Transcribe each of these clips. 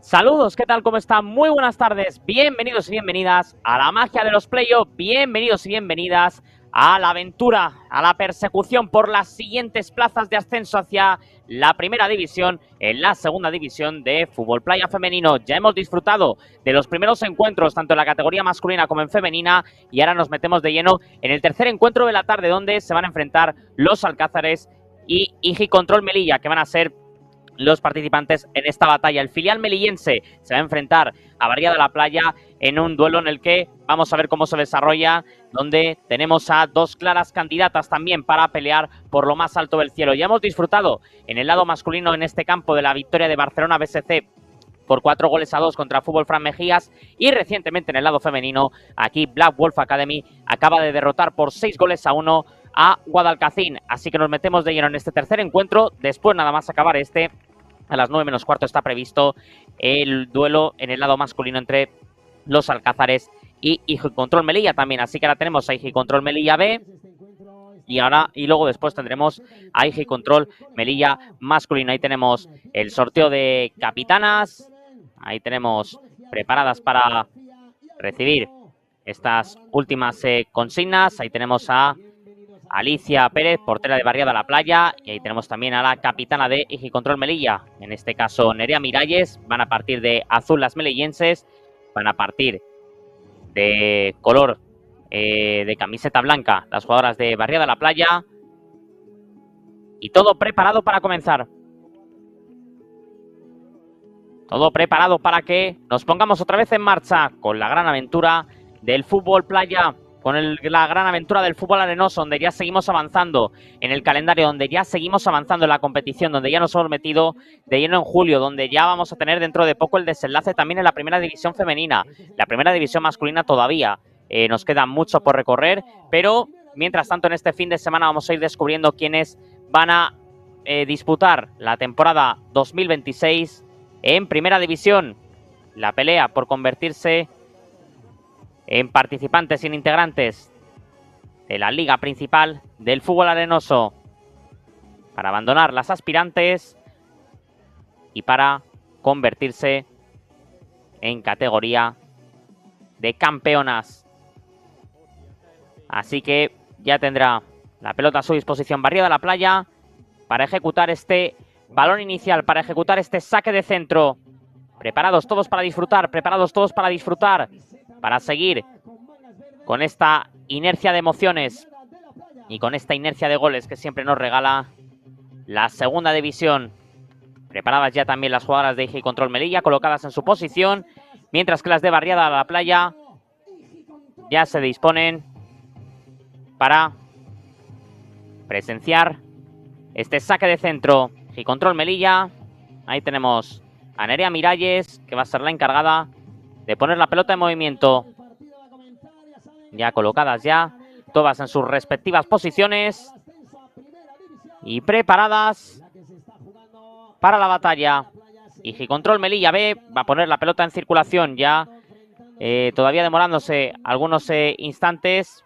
Saludos, ¿qué tal? ¿Cómo están? Muy buenas tardes, bienvenidos y bienvenidas a la magia de los playoffs, bienvenidos y bienvenidas a la aventura, a la persecución por las siguientes plazas de ascenso hacia la primera división en la segunda división de fútbol playa femenino. Ya hemos disfrutado de los primeros encuentros, tanto en la categoría masculina como en femenina, y ahora nos metemos de lleno en el tercer encuentro de la tarde, donde se van a enfrentar los Alcázares y IGI Control Melilla, que van a ser los participantes en esta batalla. El filial melillense se va a enfrentar a Barriada de la Playa en un duelo en el que vamos a ver cómo se desarrolla, donde tenemos a dos claras candidatas también para pelear por lo más alto del cielo. Ya hemos disfrutado en el lado masculino en este campo de la victoria de Barcelona BSC por 4-2 contra Fútbol Fran Mejías, y recientemente en el lado femenino aquí Black Wolf Academy acaba de derrotar por 6-1 a Guadalcacín. Así que nos metemos de lleno en este tercer encuentro. Después, nada más acabar este, a las 9 menos cuarto está previsto el duelo en el lado masculino entre los Alcázares y IGI Control Melilla también. Así que ahora tenemos a IGI Control Melilla B y luego después tendremos a IGI Control Melilla masculino. Ahí tenemos el sorteo de capitanas. Ahí tenemos preparadas para recibir estas últimas consignas. Ahí tenemos a Alicia Pérez, portera de Barriada la Playa, y ahí tenemos también a la capitana de IGI Control Melilla, en este caso Nerea Miralles. Van a partir de azul las melillenses, van a partir de color de camiseta blanca las jugadoras de Barriada la Playa, y todo preparado para comenzar. Todo preparado para que nos pongamos otra vez en marcha con la gran aventura del fútbol playa, con la gran aventura del fútbol arenoso, donde ya seguimos avanzando en el calendario, donde ya seguimos avanzando en la competición, donde ya nos hemos metido de lleno en julio, donde ya vamos a tener dentro de poco el desenlace también en la primera división femenina. La primera división masculina todavía nos queda mucho por recorrer, pero mientras tanto en este fin de semana vamos a ir descubriendo quiénes van a disputar la temporada 2026 en primera división. La pelea por convertirse en participantes y en integrantes de la liga principal del fútbol arenoso, para abandonar las aspirantes y para convertirse en categoría de campeonas. Así que ya tendrá la pelota a su disposición Barriada la Playa para ejecutar este balón inicial, para ejecutar este saque de centro. Preparados todos para disfrutar, preparados todos para disfrutar, para seguir con esta inercia de emociones y con esta inercia de goles que siempre nos regala la segunda división. Preparadas ya también las jugadoras de IGI Control Melilla, colocadas en su posición, mientras que las de Barriada la Playa ya se disponen para presenciar este saque de centro. IGI Control Melilla, ahí tenemos a Nerea Miralles, que va a ser la encargada de poner la pelota en movimiento. Ya colocadas ya, todas en sus respectivas posiciones y preparadas para la batalla. IGI Control Melilla B va a poner la pelota en circulación ya, todavía demorándose algunos instantes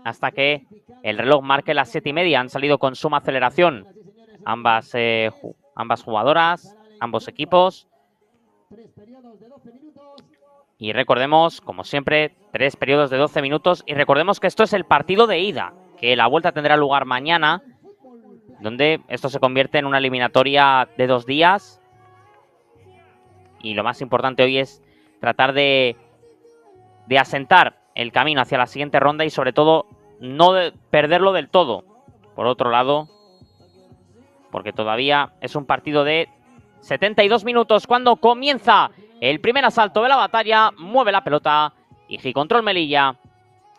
hasta que el reloj marque las 7:30. Han salido con suma aceleración ambas jugadoras, ambos equipos. Y recordemos, como siempre, 3 periodos de 12 minutos. Y recordemos que esto es el partido de ida, que la vuelta tendrá lugar mañana, donde esto se convierte en una eliminatoria de 2 días. Y lo más importante hoy es tratar de asentar el camino hacia la siguiente ronda y sobre todo no perderlo del todo. Por otro lado, porque todavía es un partido de 72 minutos cuando comienza el primer asalto de la batalla. Mueve la pelota IGI Control Melilla.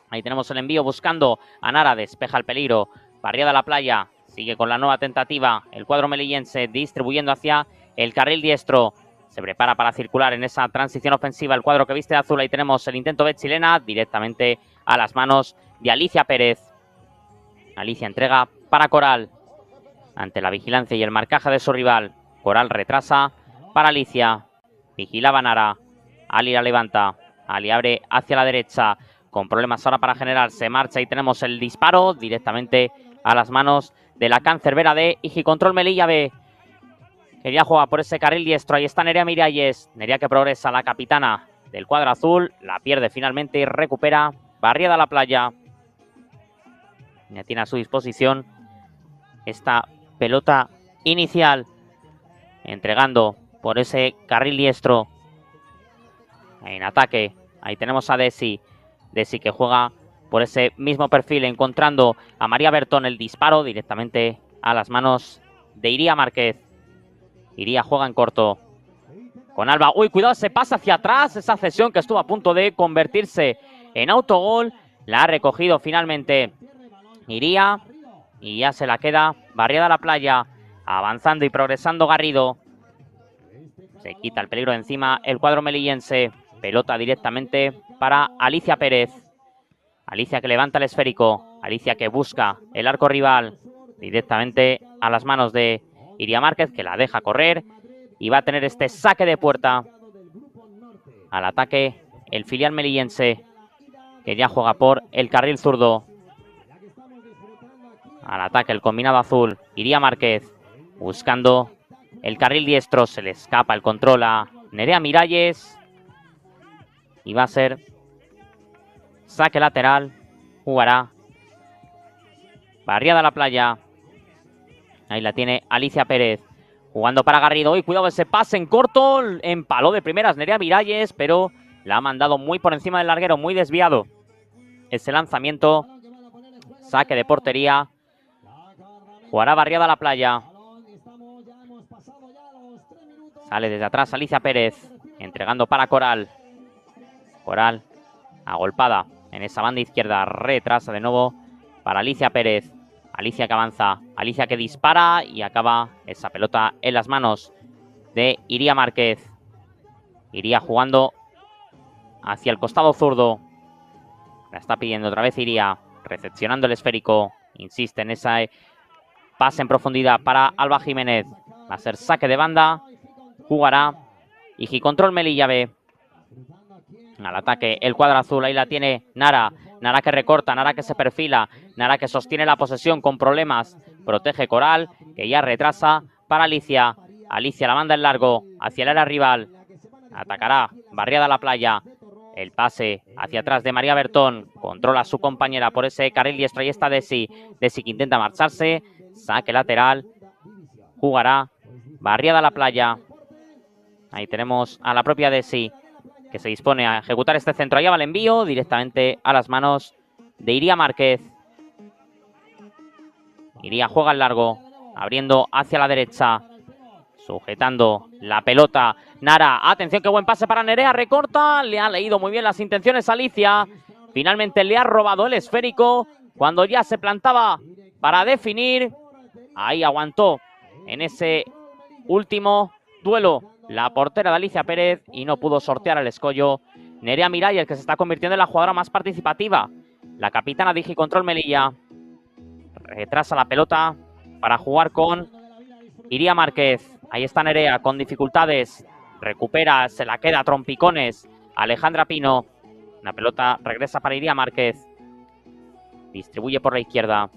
Ahí tenemos el envío buscando a Nara, despeja el peligro. Barriada la Playa sigue con la nueva tentativa. El cuadro melillense distribuyendo hacia el carril diestro. Se prepara para circular en esa transición ofensiva el cuadro que viste de azul. Ahí tenemos el intento de chilena directamente a las manos de Alicia Pérez. Alicia entrega para Coral. Ante la vigilancia y el marcaje de su rival, Coral retrasa para Alicia. Vigilaba Nara. Ali la levanta. Ali abre hacia la derecha. Con problemas ahora para generar. Se marcha y tenemos el disparo directamente a las manos de la cancerbera de IGI Control Melilla B, que ya juega por ese carril diestro. Ahí está Nerea Miralles. Nerea que progresa, la capitana del cuadro azul. La pierde finalmente y recupera. Barriada a la playa. Ya tiene a su disposición esta pelota inicial. Entregando por ese carril diestro. En ataque. Ahí tenemos a Desi. Desi que juega por ese mismo perfil, encontrando a María Bertón. El disparo directamente a las manos de Iría Márquez. Iría juega en corto con Alba. Uy, cuidado, se pasa hacia atrás. Esa cesión que estuvo a punto de convertirse en autogol. La ha recogido finalmente Iría. Y ya se la queda barriada a la playa. Avanzando y progresando Garrido. Se quita el peligro de encima el cuadro melillense. Pelota directamente para Alicia Pérez. Alicia que levanta el esférico. Alicia que busca el arco rival. Directamente a las manos de Iría Márquez, que la deja correr. Y va a tener este saque de puerta. Al ataque el filial melillense, que ya juega por el carril zurdo. Al ataque el combinado azul. Iría Márquez buscando el carril diestro. Se le escapa el control a Nerea Miralles. Y va a ser saque lateral. Jugará barriada a la playa. Ahí la tiene Alicia Pérez. Jugando para Garrido. Y cuidado ese pase en corto. Empaló de primeras Nerea Miralles, pero la ha mandado muy por encima del larguero. Muy desviado ese lanzamiento. Saque de portería. Jugará barriada a la playa. Sale desde atrás Alicia Pérez. Entregando para Coral. Coral agolpada en esa banda izquierda. Retrasa de nuevo para Alicia Pérez. Alicia que avanza. Alicia que dispara y acaba esa pelota en las manos de Iría Márquez. Iría jugando hacia el costado zurdo. La está pidiendo otra vez Iría. Recepcionando el esférico. Insiste en esa pase en profundidad para Alba Jiménez. Va a ser saque de banda. Jugará Igicontrol Melilla B. Al ataque el cuadro azul. Ahí la tiene Nara. Nara que recorta. Nara que se perfila. Nara que sostiene la posesión con problemas. Protege Coral, que ya retrasa para Alicia. Alicia la manda en largo hacia el área rival. Atacará barriada a la playa. El pase hacia atrás de María Bertón. Controla a su compañera por ese carril diestro. Ahí está Desi. Desi que intenta marcharse. Saque lateral. Jugará barriada a la playa. Ahí tenemos a la propia Desi, que se dispone a ejecutar este centro. Allá va el envío directamente a las manos de Iría Márquez. Iría juega al largo, abriendo hacia la derecha, sujetando la pelota. Nara, atención, qué buen pase para Nerea, recorta, le ha leído muy bien las intenciones a Alicia. Finalmente le ha robado el esférico cuando ya se plantaba para definir. Ahí aguantó en ese último duelo la portera de Alicia Pérez y no pudo sortear el escollo Nerea Miralles, que se está convirtiendo en la jugadora más participativa. La capitana de Igicontrol Melilla retrasa la pelota para jugar con Iría Márquez. Ahí está Nerea con dificultades. Recupera, se la queda a trompicones Alejandra Pino. La pelota regresa para Iría Márquez. Distribuye por la izquierda.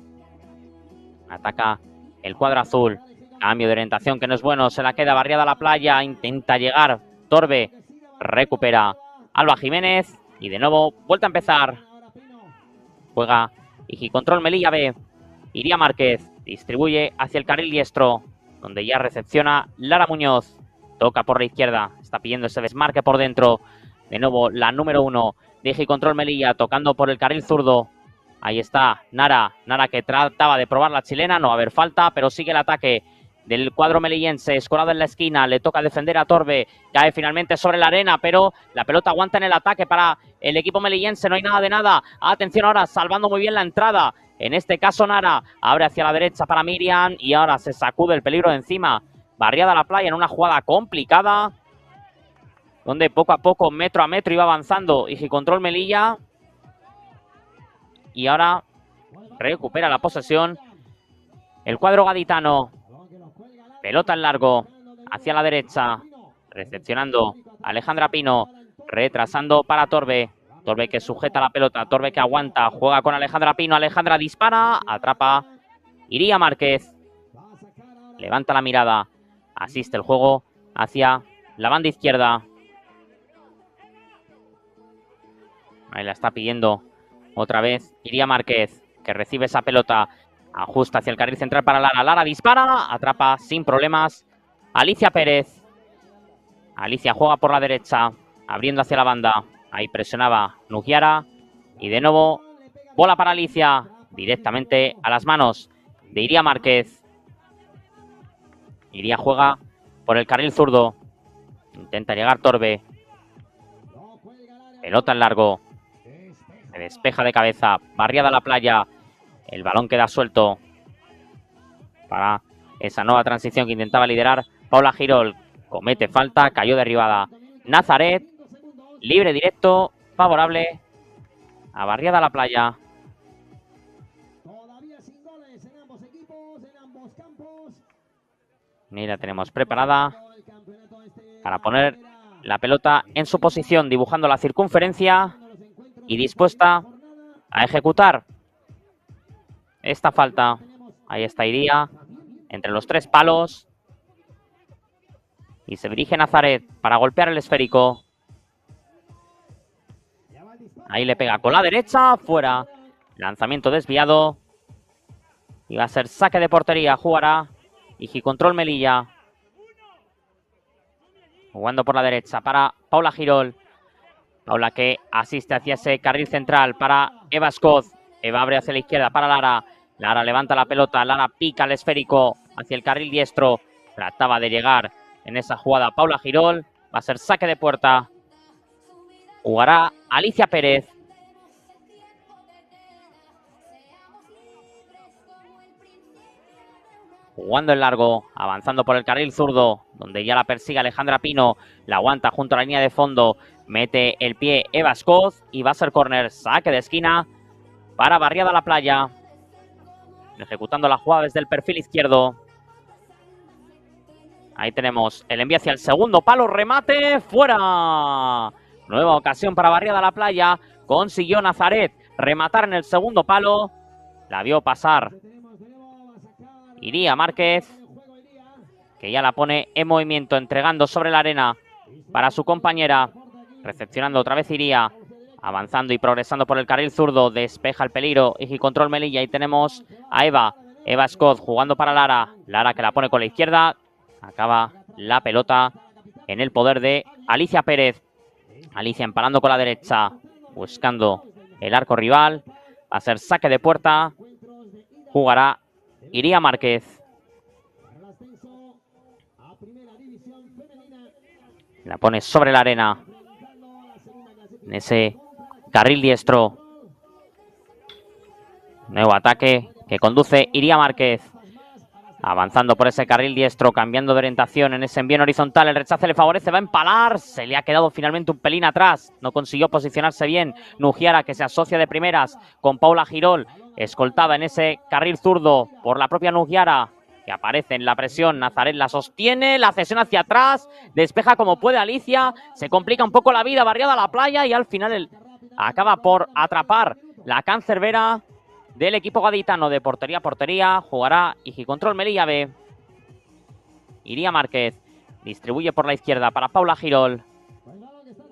Ataca el cuadro azul. Cambio de orientación que no es bueno. Se la queda barriada a la playa. Intenta llegar Torbe. Recupera Alba Jiménez. Y de nuevo vuelta a empezar. Juega Igicontrol Melilla B. Iría Márquez. Distribuye hacia el carril diestro, donde ya recepciona Lara Muñoz. Toca por la izquierda. Está pidiendo ese desmarque por dentro. De nuevo la número 1 de Igicontrol Melilla. Tocando por el carril zurdo. Ahí está Nara. Nara que trataba de probar la chilena. No va a haber falta, pero sigue el ataque del cuadro melillense. Escorado en la esquina. Le toca defender a Torbe. Cae finalmente sobre la arena, pero la pelota aguanta en el ataque para el equipo melillense. No hay nada de nada. Atención ahora, salvando muy bien la entrada. En este caso Nara abre hacia la derecha para Miriam y ahora se sacude el peligro de encima. Barriada a la playa en una jugada complicada, donde poco a poco, metro a metro, iba avanzando Igicontrol Melilla. Y ahora recupera la posesión el cuadro gaditano. Pelota en largo hacia la derecha, recepcionando Alejandra Pino, retrasando para Torbe. Torbe que sujeta la pelota, Torbe que aguanta, juega con Alejandra Pino. Alejandra dispara, atrapa Iría Márquez. Levanta la mirada asiste el juego hacia la banda izquierda. Ahí la está pidiendo otra vez Iría Márquez, que recibe esa pelota. Ajusta hacia el carril central para Lara. Lara dispara, atrapa sin problemas Alicia Pérez. Alicia juega por la derecha, abriendo hacia la banda. Ahí presionaba Nugiara. Y de nuevo, bola para Alicia, directamente a las manos de Iría Márquez. Iría juega por el carril zurdo. Intenta llegar Torbe. Pelota en largo. Se despeja de cabeza. Barriada a la playa. El balón queda suelto para esa nueva transición que intentaba liderar Paula Girol. Comete falta, cayó derribada Nazaret. Libre directo, favorable a Barriada a la playa. Y la tenemos preparada para poner la pelota en su posición, dibujando la circunferencia y dispuesta a ejecutar esta falta. Ahí está Iría, entre los 3 palos. Y se dirige Nazaret para golpear el esférico. Ahí le pega con la derecha, fuera. Lanzamiento desviado. Y va a ser saque de portería, jugará Igicontrol Melilla. Jugando por la derecha para Paula Girol. Paula que asiste hacia ese carril central para Eva Scott. Eva abre hacia la izquierda para Lara. Lara levanta la pelota. Lara pica el esférico hacia el carril diestro. Trataba de llegar en esa jugada Paula Girol. Va a ser saque de puerta. Jugará Alicia Pérez. Jugando en largo, avanzando por el carril zurdo, donde ya la persigue Alejandra Pino. La aguanta junto a la línea de fondo. Mete el pie Eva Scott y va a ser córner. Saque de esquina para Barriada a la playa. Ejecutando la jugada desde el perfil izquierdo. Ahí tenemos el envío hacia el segundo palo. Remate fuera. Nueva ocasión para Barriada a la playa. Consiguió Nazaret rematar en el segundo palo. La vio pasar Iría Márquez, que ya la pone en movimiento, entregando sobre la arena para su compañera. Recepcionando otra vez Iría, avanzando y progresando por el carril zurdo. Despeja el peligro Igicontrol Melilla. Y tenemos a Eva Scott jugando para Lara. Lara que la pone con la izquierda. Acaba la pelota en el poder de Alicia Pérez. Alicia empalando con la derecha, buscando el arco rival. Va a ser saque de puerta. Jugará Iría Márquez. La pone sobre la arena. En ese carril diestro. Nuevo ataque que conduce Iría Márquez. Avanzando por ese carril diestro, cambiando de orientación en ese envío horizontal. El rechace le favorece, va a empalar. Se le ha quedado finalmente un pelín atrás. No consiguió posicionarse bien. Nugiara, que se asocia de primeras con Paula Girol. Escoltada en ese carril zurdo por la propia Nugiara, que aparece en la presión. Nazaret la sostiene, la cesión hacia atrás. Despeja como puede Alicia. Se complica un poco la vida, Barriada a la playa. Y al final acaba por atrapar la cancerbera del equipo gaditano. De portería a portería jugará Igicontrol Melilla B. Iría Márquez distribuye por la izquierda para Paula Girol,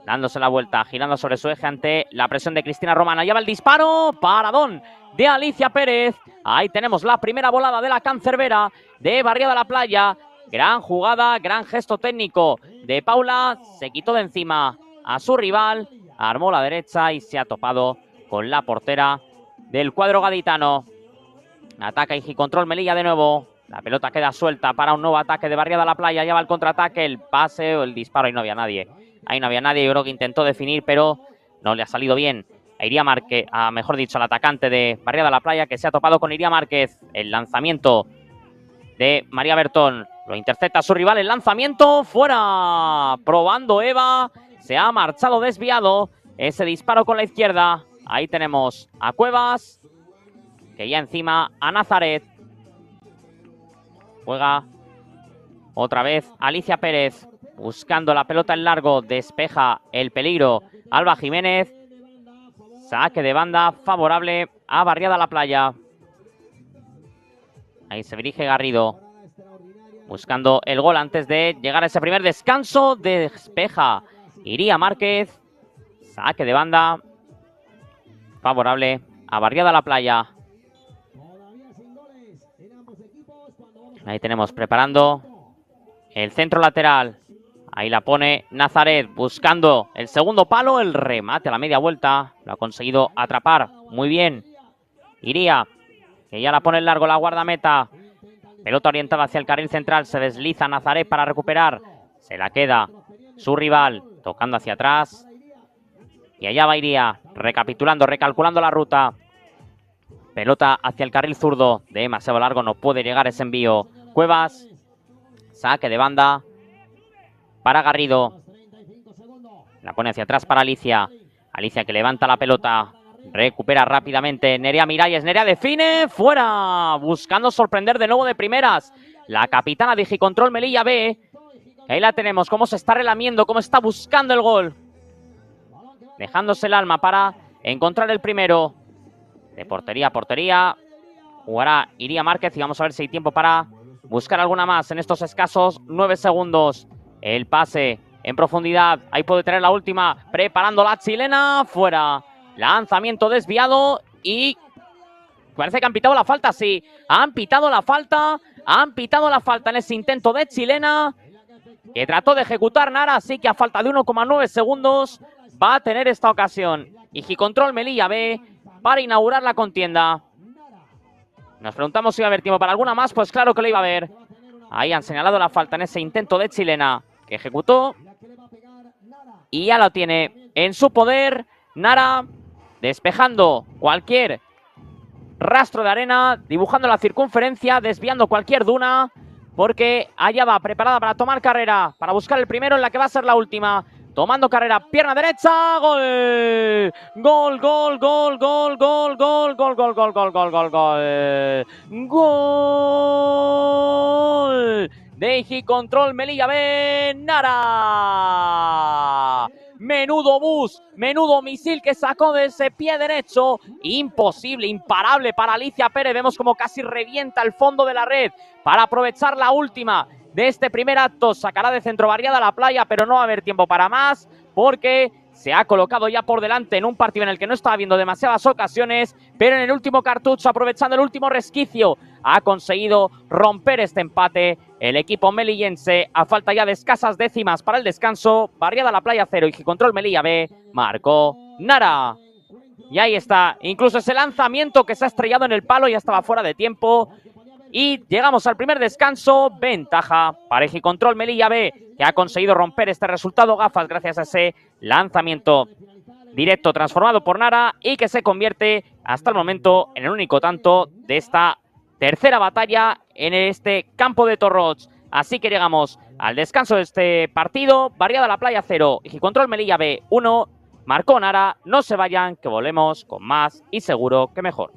dándose la vuelta, girando sobre su eje ante la presión de Cristina Romana. Lleva el disparo, paradón de Alicia Pérez. Ahí tenemos la primera volada de la cancerbera de Barriada a la playa. Gran jugada, gran gesto técnico de Paula. Se quitó de encima a su rival, armó la derecha y se ha topado con la portera del cuadro gaditano. Ataca Igicontrol Melilla de nuevo. La pelota queda suelta para un nuevo ataque de Barriada a la playa. Lleva el contraataque, el pase o el disparo. Ahí no había nadie. Ahí no había nadie. Yo creo que intentó definir, pero no le ha salido bien a Iría Márquez, mejor dicho, al atacante de Barriada a la playa, que se ha topado con Iría Márquez. El lanzamiento de María Bertón. Lo intercepta su rival. El lanzamiento fuera. Probando Eva. Se ha marchado desviado. Ese disparo con la izquierda. Ahí tenemos a Cuevas, que ya encima a Nazaret. Juega otra vez Alicia Pérez, buscando la pelota en largo. Despeja el peligro Alba Jiménez. Saque de banda favorable a Barriada a la playa. Ahí se dirige Garrido. buscando el gol antes de llegar a ese primer descanso. Despeja Iría Márquez. Saque de banda favorable a Barriada la Playa. Ahí tenemos preparando el centro lateral. Ahí la pone Nazaret buscando el segundo palo. El remate a la media vuelta. Lo ha conseguido atrapar muy bien Iría, que ya la pone en largo la guardameta. Pelota orientada hacia el carril central. Se desliza Nazaret para recuperar. Se la queda su rival tocando hacia atrás. Y allá va Iría, recapitulando, recalculando la ruta. Pelota hacia el carril zurdo. Demasiado largo, no puede llegar ese envío. Cuevas. Saque de banda para Garrido. La pone hacia atrás para Alicia. Alicia que levanta la pelota. Recupera rápidamente Nerea Miralles. Nerea define. Fuera. Buscando sorprender de nuevo de primeras. La capitana de Digicontrol Melilla B. Ahí la tenemos. Cómo se está relamiendo. Cómo está buscando el gol. Dejándose el alma para encontrar el primero. De portería a portería. Jugará Iría Márquez. Y vamos a ver si hay tiempo para buscar alguna más en estos escasos 9 segundos. El pase en profundidad. Ahí puede tener la última. Preparando la chilena. Fuera. Lanzamiento desviado. Y parece que han pitado la falta. Sí, han pitado la falta. Han pitado la falta en ese intento de chilena que trató de ejecutar Nara. Así que a falta de 1,9 segundos va a tener esta ocasión Digicontrol Melilla B para inaugurar la contienda. Nos preguntamos si iba a haber tiempo para alguna más. Pues claro que lo iba a haber. Ahí han señalado la falta en ese intento de chilena que ejecutó. Y ya lo tiene en su poder Nara, despejando cualquier rastro de arena, dibujando la circunferencia, desviando cualquier duna, porque allá va, preparada para tomar carrera, para buscar el primero en la que va a ser la última. Tomando carrera, pierna derecha, gol. Gol, gol, gol, gol, gol, gol, gol, gol, gol, gol, gol, gol, gol. Gol de Digicontrol Melilla B, Nara. Menudo bus, menudo misil que sacó de ese pie derecho. Imposible, imparable para Alicia Pérez. Vemos como casi revienta el fondo de la red para aprovechar la última de este primer acto. Sacará de centro Barriada la Playa, pero no va a haber tiempo para más porque se ha colocado ya por delante en un partido en el que no estaba viendo demasiadas ocasiones, pero en el último cartucho, aprovechando el último resquicio, ha conseguido romper este empate el equipo melillense. A falta ya de escasas décimas para el descanso, Barriada la Playa 0 y Digicontrol Melilla B marcó Nara. Y ahí está, incluso ese lanzamiento que se ha estrellado en el palo ya estaba fuera de tiempo. Y llegamos al primer descanso, ventaja para Digicontrol Melilla B, que ha conseguido romper este resultado gafas gracias a ese lanzamiento directo transformado por Nara y que se convierte hasta el momento en el único tanto de esta tercera batalla en este campo de Torroch. Así que llegamos al descanso de este partido. Barriada la Playa 0, Digicontrol Melilla B 1, marcó Nara. No se vayan, que volvemos con más y seguro que mejor.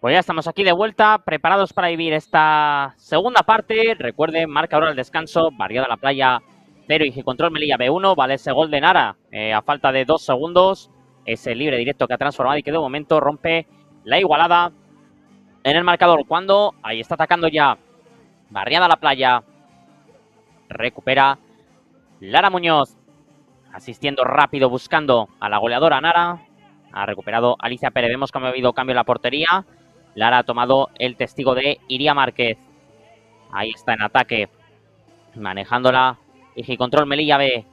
Pues ya estamos aquí de vuelta, preparados para vivir esta segunda parte. Recuerden, marca ahora el descanso, Barriada la Playa 0 y Control Melilla B1. Vale ese gol de Nara a falta de 2 segundos. Ese libre directo que ha transformado y que de momento rompe la igualada en el marcador. Cuando ahí está atacando ya Barriada la Playa. Recupera Lara Muñoz. Asistiendo rápido, buscando a la goleadora Nara. Ha recuperado Alicia Pérez. Vemos cómo ha habido cambio en la portería. Lara ha tomado el testigo de Iria Márquez. Ahí está en ataque. Manejándola. Control Melilla B.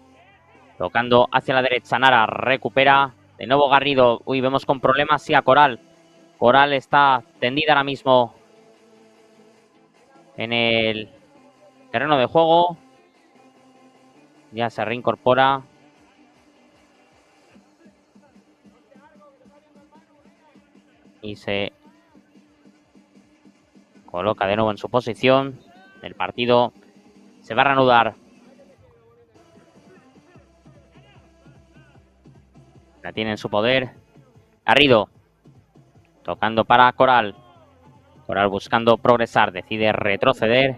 Tocando hacia la derecha. Nara recupera. De nuevo Garrido. Uy, vemos con problemas. Sí, a Coral. Coral está tendida ahora mismo en el terreno de juego. Ya se reincorpora. Y se coloca de nuevo en su posición. El partido se va a reanudar. La tiene en su poder. Garrido. Tocando para Coral. Coral buscando progresar. Decide retroceder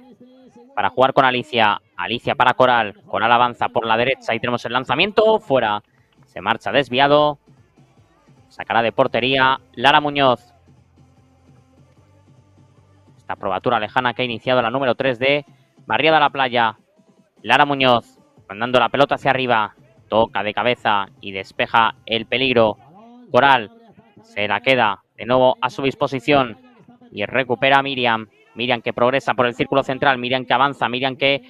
para jugar con Alicia. Alicia para Coral. Coral avanza por la derecha. Ahí tenemos el lanzamiento. Fuera. Se marcha desviado. Sacará de portería Lara Muñoz. Esta probatura lejana que ha iniciado la número 3 de Barriada la Playa. Lara Muñoz mandando la pelota hacia arriba. Toca de cabeza y despeja el peligro. Coral se la queda de nuevo a su disposición. Y recupera a Miriam. Miriam que progresa por el círculo central. Miriam que avanza. Miriam que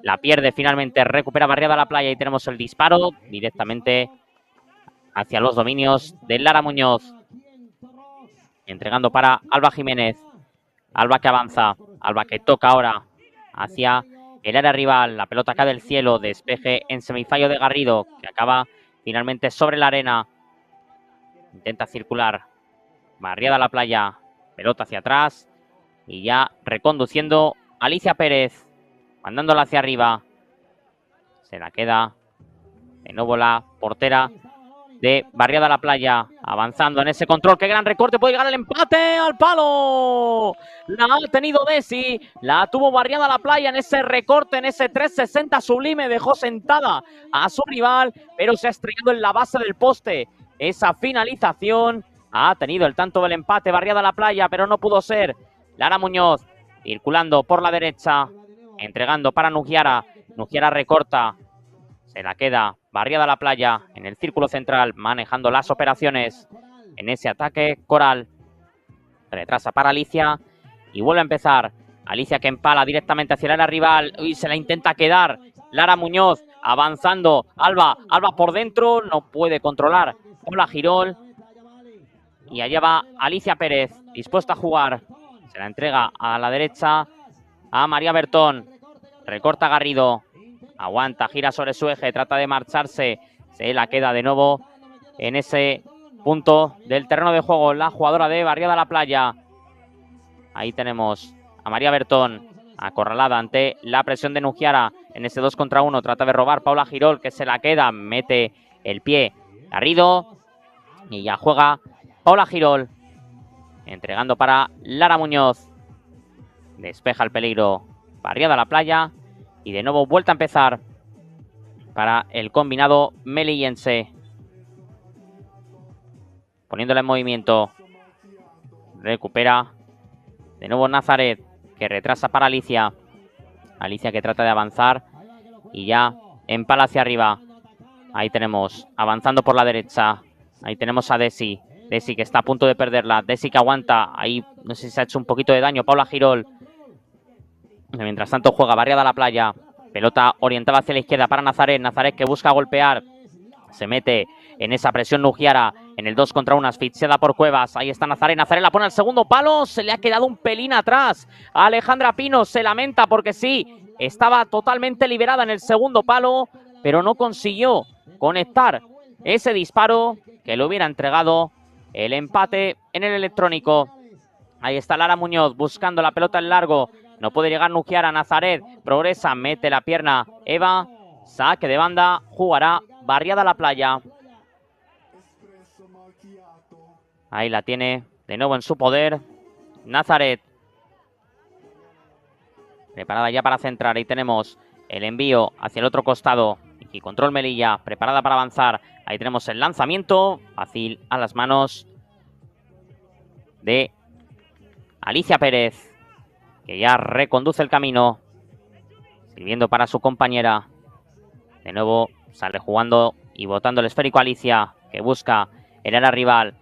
la pierde finalmente. Recupera Barriada la Playa y tenemos el disparo directamente hacia los dominios de Lara Muñoz. Entregando para Alba Jiménez. Alba que avanza. Alba que toca ahora hacia el área rival. La pelota cae del cielo. Despeje en semifallo de Garrido, que acaba finalmente sobre la arena. Intenta circular. Barriada la Playa. Pelota hacia atrás. Y ya reconduciendo Alicia Pérez. Mandándola hacia arriba. Se la queda de nuevo la portera de Barriada la Playa, avanzando en ese control. ¡Qué gran recorte! Puede llegar el empate al palo. La ha tenido Desi, la tuvo Barriada la Playa en ese recorte, en ese 360 sublime. Dejó sentada a su rival, pero se ha estrellado en la base del poste. Esa finalización ha tenido el tanto del empate Barriada la Playa, pero no pudo ser. Lara Muñoz circulando por la derecha, entregando para Nugiara. Nugiara recorta. Se la queda Barriada la Playa en el círculo central, manejando las operaciones en ese ataque. Coral retrasa para Alicia y vuelve a empezar. Alicia que empala directamente hacia el área rival y se la intenta quedar. Lara Muñoz avanzando. Alba por dentro, no puede controlar. Paula Girol. Y allá va Alicia Pérez, dispuesta a jugar. Se la entrega a la derecha a María Bertón. Recorta Garrido. Aguanta, gira sobre su eje, trata de marcharse. Se la queda de nuevo en ese punto del terreno de juego la jugadora de Barriada la Playa. Ahí tenemos a María Bertón, acorralada ante la presión de Nugiara en ese 2 contra 1. Trata de robar Paula Girol, que se la queda, mete el pie Garrido. Y ya juega Paula Girol, entregando para Lara Muñoz. Despeja el peligro Barriada la Playa. Y de nuevo vuelta a empezar para el combinado melillense. Poniéndola en movimiento. Recupera de nuevo Nazaret, que retrasa para Alicia. Alicia que trata de avanzar y ya empala hacia arriba. Ahí tenemos, avanzando por la derecha. Ahí tenemos a Desi. Desi que está a punto de perderla. Desi que aguanta. Ahí no sé si se ha hecho un poquito de daño Paula Girol. Mientras tanto juega Barriada la Playa. Pelota orientada hacia la izquierda para Nazaret. Nazaret que busca golpear. Se mete en esa presión Nugiara. En el 2 contra 1, asfixiada por Cuevas. Ahí está Nazaret. Nazaret la pone al segundo palo. Se le ha quedado un pelín atrás. A Alejandra Pino se lamenta porque sí, estaba totalmente liberada en el segundo palo, pero no consiguió conectar ese disparo que le hubiera entregado el empate en el electrónico. Ahí está Lara Muñoz buscando la pelota en largo. No puede llegar Nugiara. Nazaret progresa, mete la pierna Eva. Saque de banda, jugará Barriada la Playa. Ahí la tiene de nuevo en su poder Nazaret. Preparada ya para centrar. Ahí tenemos el envío hacia el otro costado. Y control Melilla, preparada para avanzar. Ahí tenemos el lanzamiento. Fácil a las manos de Alicia Pérez, que ya reconduce el camino. Sirviendo para su compañera. De nuevo sale jugando y botando el esférico a Alicia, que busca el área rival.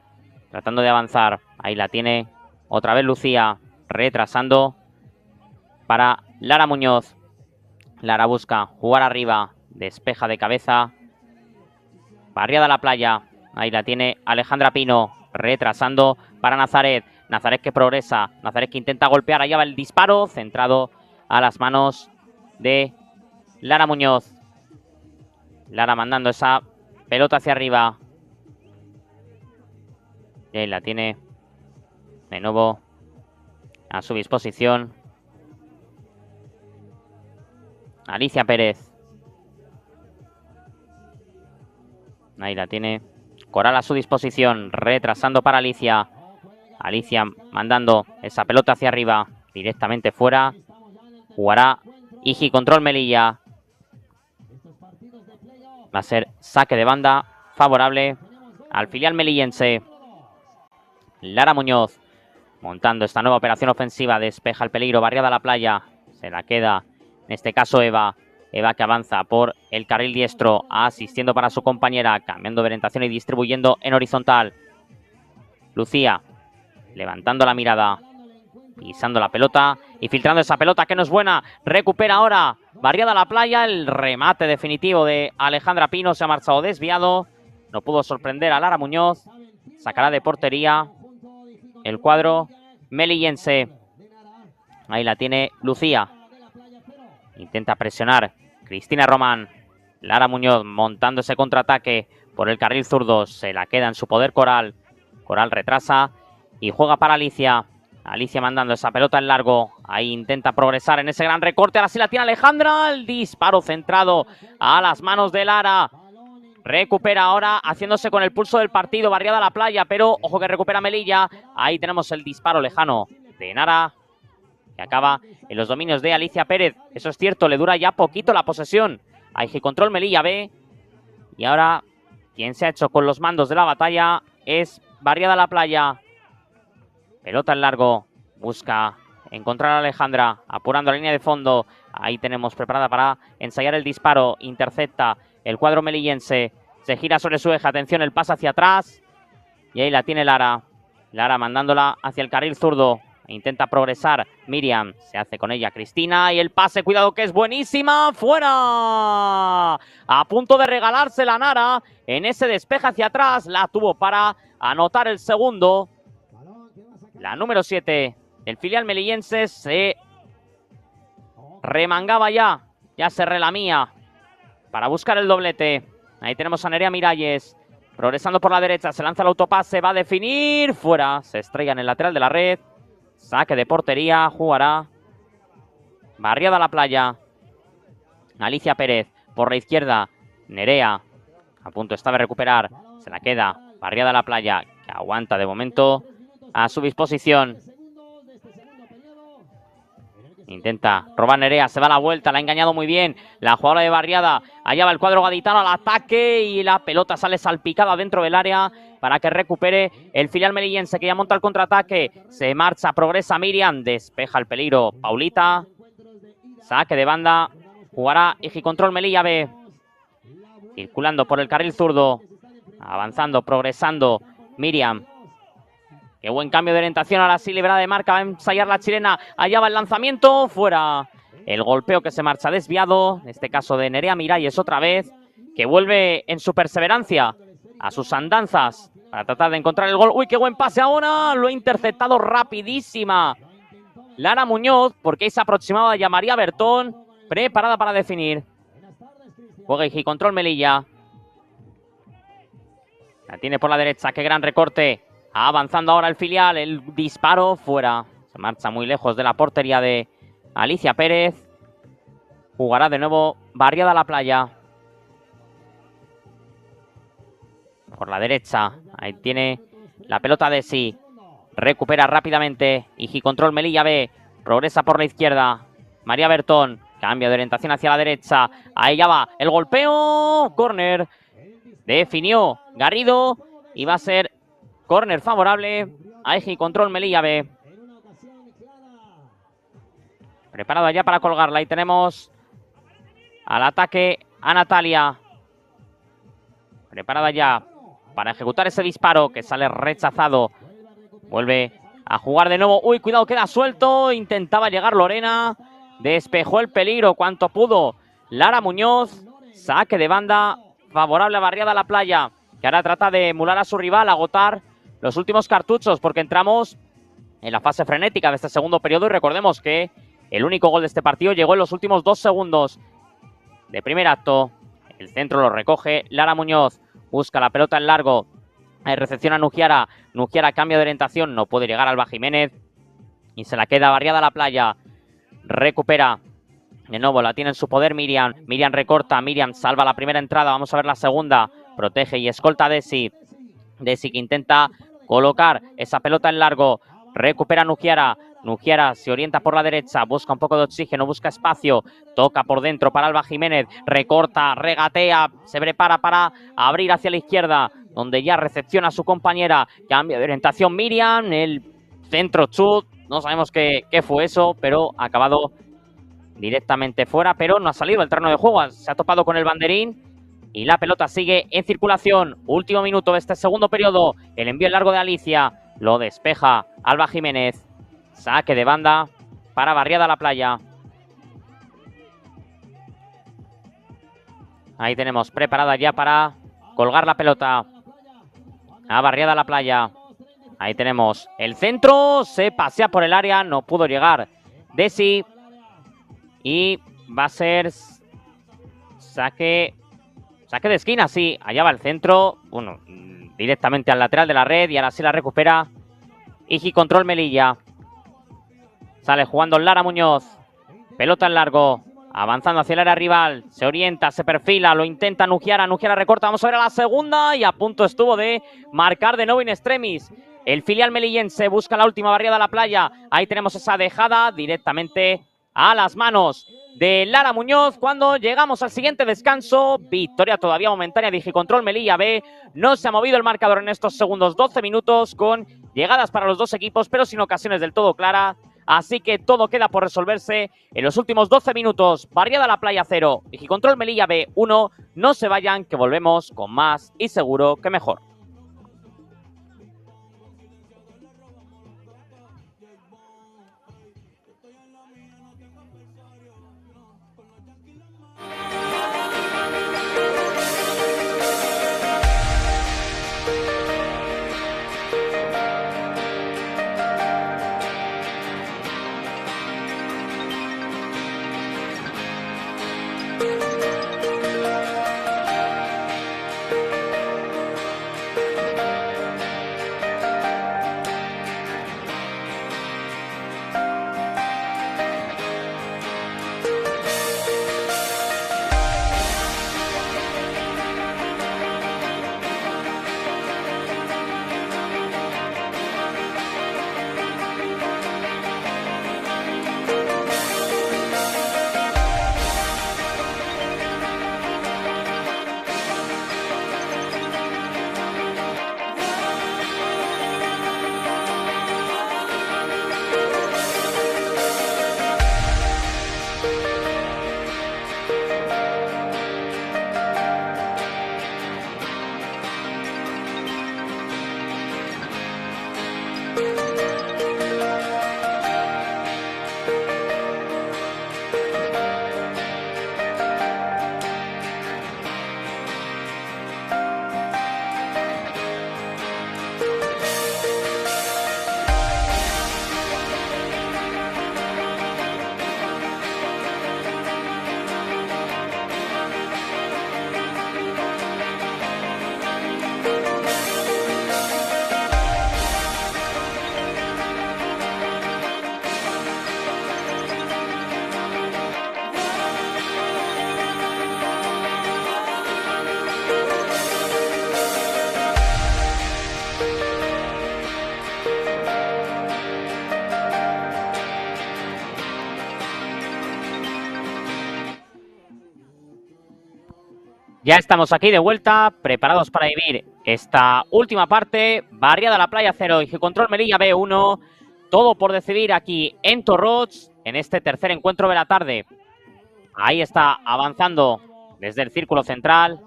Tratando de avanzar. Ahí la tiene otra vez Lucía. Retrasando para Lara Muñoz. Lara busca jugar arriba. Despeja de cabeza. Barriada a la playa. Ahí la tiene Alejandra Pino. Retrasando para Nazaret. Nazaret que progresa. Nazaret que intenta golpear. Allá va el disparo. Centrado a las manos de Lara Muñoz. Lara mandando esa pelota hacia arriba. Y ahí la tiene de nuevo a su disposición Alicia Pérez. Ahí la tiene Coral a su disposición, retrasando para Alicia. Alicia mandando esa pelota hacia arriba, directamente fuera. Jugará Iji control Melilla. Va a ser saque de banda favorable al filial melillense. Lara Muñoz montando esta nueva operación ofensiva. Despeja el peligro, barriada a la playa. Se la queda, en este caso Eva. Eva que avanza por el carril diestro, asistiendo para su compañera, cambiando de orientación y distribuyendo en horizontal. Lucía, levantando la mirada, pisando la pelota y filtrando esa pelota que no es buena. Recupera ahora, barriada a la playa, el remate definitivo de Alejandra Pino. Se ha marchado desviado, no pudo sorprender a Lara Muñoz. Sacará de portería el cuadro melillense. Ahí la tiene Lucía. Intenta presionar Cristina Román. Lara Muñoz montando ese contraataque por el carril zurdo. Se la queda en su poder Coral. Coral retrasa y juega para Alicia. Alicia mandando esa pelota en largo. Ahí intenta progresar en ese gran recorte. Ahora sí la tiene Alejandra. El disparo centrado a las manos de Lara. Recupera ahora haciéndose con el pulso del partido. Barriada a la playa, pero ojo que recupera Melilla. Ahí tenemos el disparo lejano de Nara, que acaba en los dominios de Alicia Pérez. Eso es cierto, le dura ya poquito la posesión. Ahí control Melilla B. Y ahora quien se ha hecho con los mandos de la batalla es barriada a la playa. Pelota en largo. Busca encontrar a Alejandra, apurando la línea de fondo. Ahí tenemos preparada para ensayar el disparo. Intercepta el cuadro melillense. Se gira sobre su eje. Atención, el pase hacia atrás. Y ahí la tiene Lara. Lara mandándola hacia el carril zurdo. Intenta progresar Miriam. Se hace con ella Cristina. Y el pase, cuidado que es buenísima. ¡Fuera! A punto de regalarse la Nara. En ese despeje hacia atrás. La tuvo para anotar el segundo. La número 7 del filial melillense se remangaba ya. Ya se relamía para buscar el doblete. Ahí tenemos a Nerea Miralles. Progresando por la derecha. Se lanza el autopase. Va a definir. Fuera. Se estrella en el lateral de la red. Saque de portería. Jugará barriada a la playa. Alicia Pérez por la izquierda. Nerea a punto está de recuperar. Se la queda. Barriada a la playa. Que aguanta de momento a su disposición. Intenta robar Nerea, se va a la vuelta, la ha engañado muy bien la jugadora de barriada. Allá va el cuadro gaditano al ataque y la pelota sale salpicada dentro del área para que recupere el filial melillense, que ya monta el contraataque. Se marcha, progresa Miriam, despeja el peligro Paulita. Saque de banda, jugará Iji control Melilla B. Circulando por el carril zurdo, avanzando, progresando Miriam. Qué buen cambio de orientación, ahora sí liberada de marca, va a ensayar la chilena. Allá va el lanzamiento, fuera. El golpeo que se marcha desviado, en este caso de Nerea Miralles otra vez, que vuelve en su perseverancia a sus andanzas para tratar de encontrar el gol. ¡Uy, qué buen pase ahora! Lo ha interceptado rapidísima Lara Muñoz, porque ahí se aproximaba ya María Bertón, preparada para definir. Juega y control Melilla. La tiene por la derecha, qué gran recorte. Avanzando ahora el filial, el disparo fuera. Se marcha muy lejos de la portería de Alicia Pérez. Jugará de nuevo barriada a la playa. Por la derecha, ahí tiene la pelota de sí. recupera rápidamente. Igi Control Melilla B, progresa por la izquierda. María Bertón, cambio de orientación hacia la derecha. Ahí ya va el golpeo. Córner. Definió Garrido y va a ser córner favorable a Igi Control Melilla B. Preparada ya para colgarla. Ahí tenemos al ataque a Natalia. Preparada ya para ejecutar ese disparo que sale rechazado. Vuelve a jugar de nuevo. Uy, cuidado, queda suelto. Intentaba llegar Lorena. Despejó el peligro cuanto pudo Lara Muñoz. Saque de banda favorable a Barriada La Playa, que ahora trata de emular a su rival, agotar los últimos cartuchos, porque entramos en la fase frenética de este segundo periodo. Y recordemos que el único gol de este partido llegó en los últimos 2 segundos de primer acto. El centro lo recoge Lara Muñoz. Busca la pelota en largo. Recepciona a Nugiara. Nugiara cambia de orientación. No puede llegar Alba Jiménez. Y se la queda Barriada La Playa. Recupera. De nuevo la tiene en su poder Miriam. Miriam recorta. Miriam salva la primera entrada. Vamos a ver la segunda. Protege y escolta a Desi. Desi que intenta colocar esa pelota en largo. Recupera Nugiara. Nugiara se orienta por la derecha, busca un poco de oxígeno, busca espacio, toca por dentro para Alba Jiménez, recorta, regatea, se prepara para abrir hacia la izquierda, donde ya recepciona a su compañera. Cambio de orientación Miriam, el centro chut, no sabemos qué fue eso, pero ha acabado directamente fuera, pero no ha salido del terreno de juego, se ha topado con el banderín y la pelota sigue en circulación. Último minuto de este segundo periodo, el envío en largo de Alicia, lo despeja Alba Jiménez. Saque de banda para Barriada La Playa. Ahí tenemos preparada ya para colgar la pelota a Barriada La Playa. Ahí tenemos el centro. Se pasea por el área. No pudo llegar Desi. Y va a ser saque de esquina. Sí, allá va el centro. Bueno, directamente al lateral de la red. Y ahora sí la recupera Igi Control Melilla. Sale jugando Lara Muñoz. Pelota en largo. Avanzando hacia el área rival. Se orienta, se perfila, lo intenta Nugiara. Nugiara recorta. Vamos a ver a la segunda. Y a punto estuvo de marcar de nuevo in extremis. El filial melillense busca la última Barriada La Playa. Ahí tenemos esa dejada directamente a las manos de Lara Muñoz. Cuando llegamos al siguiente descanso, victoria todavía momentánea de Igi Control Melilla B. No se ha movido el marcador en estos segundos 12 minutos con llegadas para los dos equipos, pero sin ocasiones del todo claras. Así que todo queda por resolverse en los últimos 12 minutos. Barriada La Playa 0, Igi Control Melilla B 1. No se vayan, que volvemos con más y seguro que mejor. Ya estamos aquí de vuelta, preparados para vivir esta última parte. Barriada la Playa 0 y Control Melilla B1. Todo por decidir aquí en Torrox, en este tercer encuentro de la tarde. Ahí está avanzando desde el círculo central.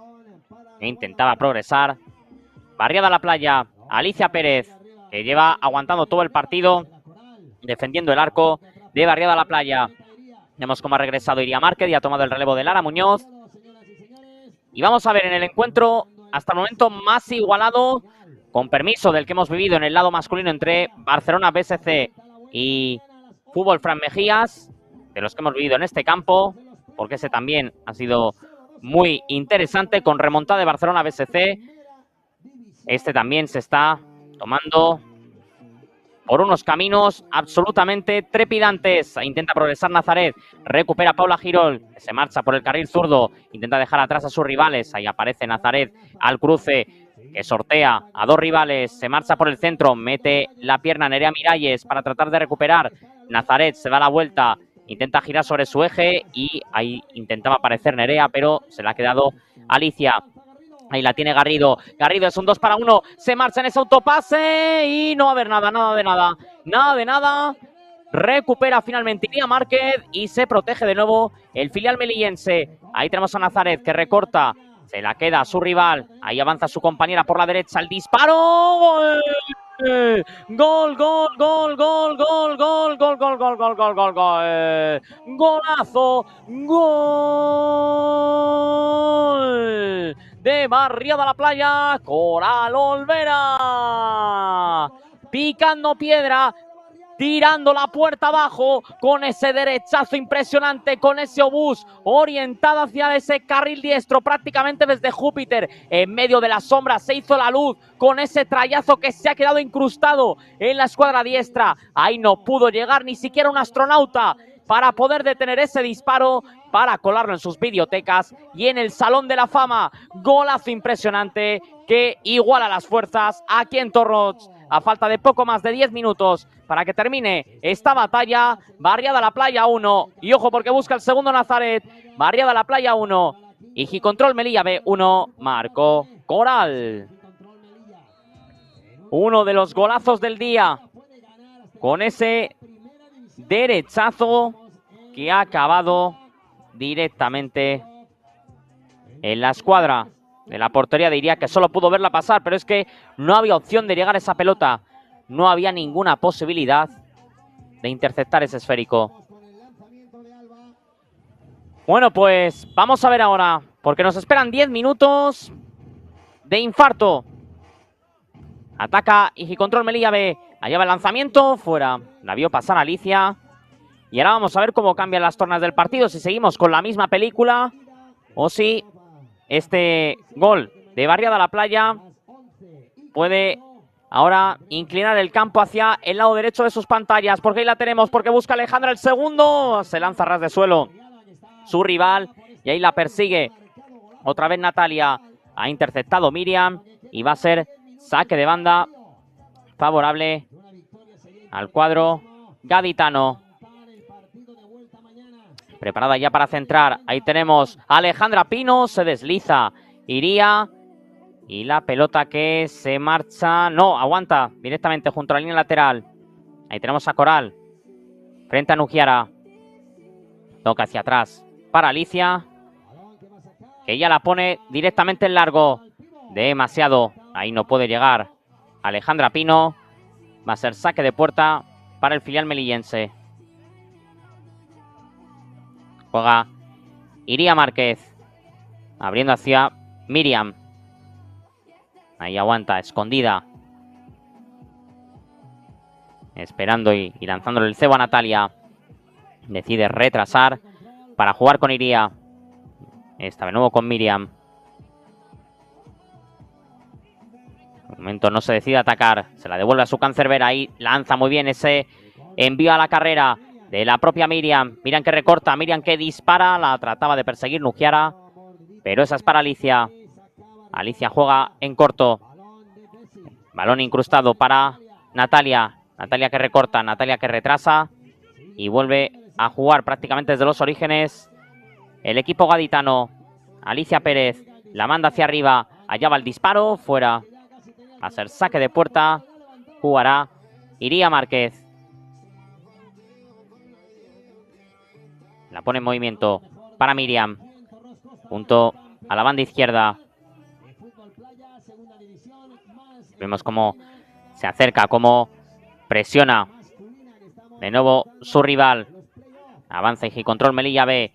E intentaba progresar. Barriada la Playa, Alicia Pérez, que lleva aguantando todo el partido, defendiendo el arco de Barriada la Playa. Vemos cómo ha regresado Iria Márquez y ha tomado el relevo de Lara Muñoz. Y vamos a ver en el encuentro, hasta el momento más igualado, con permiso del que hemos vivido en el lado masculino entre Barcelona BSC y Fútbol Fran Mejías, de los que hemos vivido en este campo, porque ese también ha sido muy interesante, con remontada de Barcelona BSC. Este también se está tomando por unos caminos absolutamente trepidantes. Intenta progresar Nazaret, recupera Paula Girol, que se marcha por el carril zurdo, intenta dejar atrás a sus rivales. Ahí aparece Nazaret al cruce, que sortea a dos rivales, se marcha por el centro, mete la pierna Nerea Miralles para tratar de recuperar. Nazaret se da la vuelta, intenta girar sobre su eje y ahí intentaba aparecer Nerea, pero se le ha quedado Alicia. Ahí la tiene Garrido. Garrido es un 2 para 1. Se marcha en ese autopase y no va a haber nada, nada de nada. Nada de nada. Recupera finalmente Iria Márquez y se protege de nuevo el filial melillense. Ahí tenemos a Nazaret que recorta. Se la queda a su rival. Ahí avanza su compañera por la derecha. El disparo. ¡Gol! Gol, gol, gol, gol, gol, gol, gol, gol, gol, gol, gol, gol, gol. Golazo. Gol de Barriada la Playa. Coral Olvera. Picando piedra. Tirando la puerta abajo con ese derechazo impresionante, con ese obús orientado hacia ese carril diestro prácticamente desde Júpiter. En medio de la sombra se hizo la luz con ese trayazo que se ha quedado incrustado en la escuadra diestra. Ahí no pudo llegar ni siquiera un astronauta para poder detener ese disparo, para colarlo en sus videotecas y en el Salón de la Fama. Golazo impresionante que iguala las fuerzas aquí en Torrox. A falta de poco más de 10 minutos para que termine esta batalla. Barriada la Playa 1. Y ojo porque busca el segundo Nazaret. Barriada la Playa 1. Y Gicontrol Melilla B 1. Marco Coral. Uno de los golazos del día. Con ese derechazo que ha acabado directamente en la escuadra de la portería. Diría que solo pudo verla pasar, pero es que no había opción de llegar a esa pelota. No había ninguna posibilidad de interceptar ese esférico. Bueno, pues vamos a ver ahora, porque nos esperan 10 minutos de infarto. Ataca Igicontrol Melilla B. Allá va el lanzamiento, fuera. La vio pasar Alicia. Y ahora vamos a ver cómo cambian las tornas del partido, si seguimos con la misma película o si este gol de Barriada la Playa puede ahora inclinar el campo hacia el lado derecho de sus pantallas, porque ahí la tenemos, porque busca Alejandra el segundo, se lanza a ras de suelo su rival y ahí la persigue otra vez Natalia. Ha interceptado Miriam y va a ser saque de banda favorable al cuadro gaditano. Preparada ya para centrar. Ahí tenemos a Alejandra Pino. Se desliza. Iría. Y la pelota que se marcha. No, aguanta directamente junto a la línea lateral. Ahí tenemos a Coral. Frente a Nujiara. Toca hacia atrás para Alicia. Que ella la pone directamente en largo. Demasiado. Ahí no puede llegar Alejandra Pino. Va a ser saque de puerta para el filial melillense. Juega Iria Márquez. Abriendo hacia Miriam. Ahí aguanta, escondida. Esperando y lanzándole el cebo a Natalia. Decide retrasar para jugar con Iria. Esta de nuevo con Miriam. De momento no se decide atacar. Se la devuelve a su cancerbera. Ahí lanza muy bien ese envío a la carrera de la propia Miriam. Miriam que recorta, Miriam que dispara. La trataba de perseguir Nujiara, pero esa es para Alicia. Alicia juega en corto. Balón incrustado para Natalia. Natalia que recorta, Natalia que retrasa. Y vuelve a jugar prácticamente desde los orígenes el equipo gaditano. Alicia Pérez La manda hacia arriba. Allá va el disparo. Fuera. Va a ser saque de puerta. Jugará Iría Márquez. La pone en movimiento para Miriam. Junto a la banda izquierda. Vemos cómo se acerca, cómo presiona de nuevo su rival. Avanza y control Melilla B.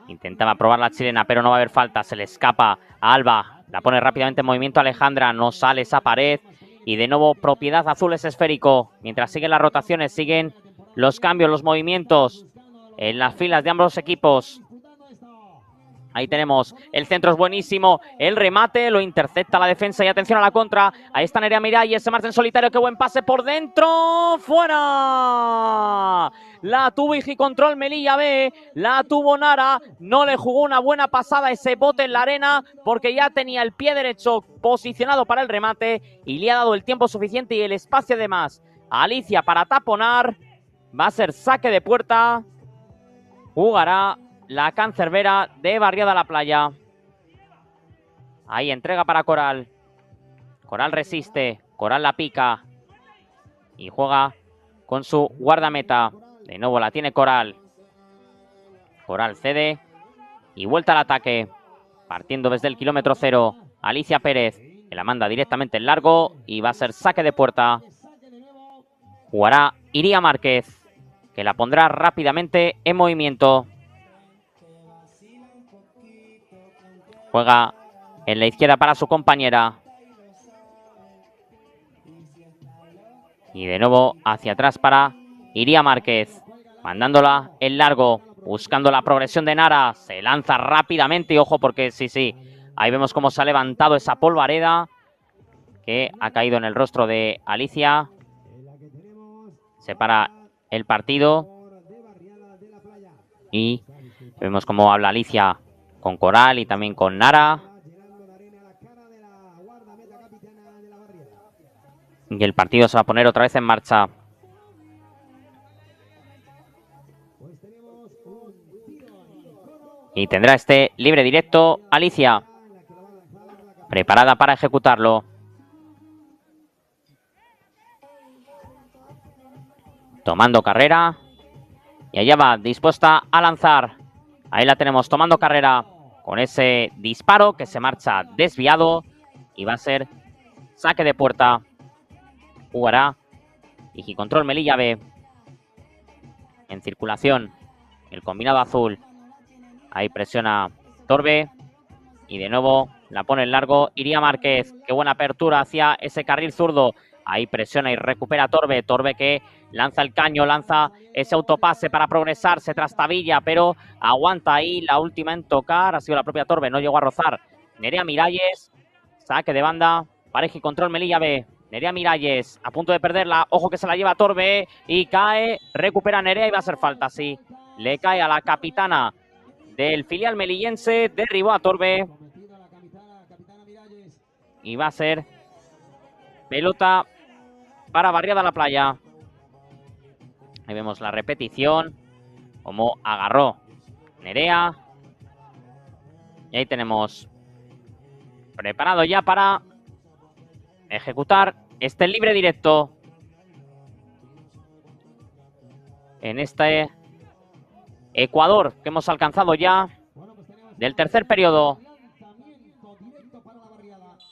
Intentaba probar la chilena, pero no va a haber falta. Se le escapa a Alba. La pone rápidamente en movimiento Alejandra. No sale esa pared. Y de nuevo propiedad azul es esférico. Mientras siguen las rotaciones, siguen los cambios, los movimientos en las filas de ambos equipos. Ahí tenemos, el centro es buenísimo, el remate lo intercepta la defensa y atención a la contra. Ahí está Nerea Miralles, se marcha en solitario, qué buen pase por dentro, ¡fuera! La tuvo Igicontrol Melilla B, la tuvo Nara, no le jugó una buena pasada ese bote en la arena porque ya tenía el pie derecho posicionado para el remate y le ha dado el tiempo suficiente y el espacio de más a Alicia para taponar. Va a ser saque de puerta, jugará la cancerbera de Barriada la Playa. Ahí entrega para Coral. Coral resiste. Coral la pica. Y juega con su guardameta. De nuevo la tiene Coral. Coral cede. Y vuelta al ataque. Partiendo desde el kilómetro 0. Alicia Pérez. Que la manda directamente en largo. Y va a ser saque de puerta. Jugará Iría Márquez. Que la pondrá rápidamente en movimiento. Juega en la izquierda para su compañera. Y de nuevo hacia atrás para Iría Márquez. Mandándola en largo. Buscando la progresión de Nara. Se lanza rápidamente. Y ojo porque sí. Ahí vemos cómo se ha levantado esa polvareda. Que ha caído en el rostro de Alicia. Separa el partido. Y vemos cómo habla Alicia con Coral y también con Nara. Y el partido se va a poner otra vez en marcha. Y tendrá este libre directo Alicia. Preparada para ejecutarlo. Tomando carrera. Y allá va, dispuesta a lanzar. Ahí la tenemos tomando carrera con ese disparo que se marcha desviado. Y va a ser saque de puerta. Jugará Igicontrol Melilla B. En circulación. El combinado azul. Ahí presiona Torbe. Y de nuevo la pone en largo Iría Márquez. Qué buena apertura hacia ese carril zurdo. Ahí presiona y recupera Torbe. Torbe que lanza el caño, lanza ese autopase para progresar, se trastabilla, pero aguanta ahí la última en tocar. Ha sido la propia Torbe, no llegó a rozar. Nerea Miralles, saque de banda para Igicontrol Melilla B. Nerea Miralles, a punto de perderla. Ojo que se la lleva Torbe y cae. Recupera Nerea y va a ser falta, sí. Le cae a la capitana del filial melillense. Derribó a Torbe. Y va a ser pelota para Barriada la Playa. Ahí vemos la repetición. Como agarró Nerea. Y ahí tenemos preparado ya para ejecutar este libre directo. En este Ecuador que hemos alcanzado ya del tercer periodo.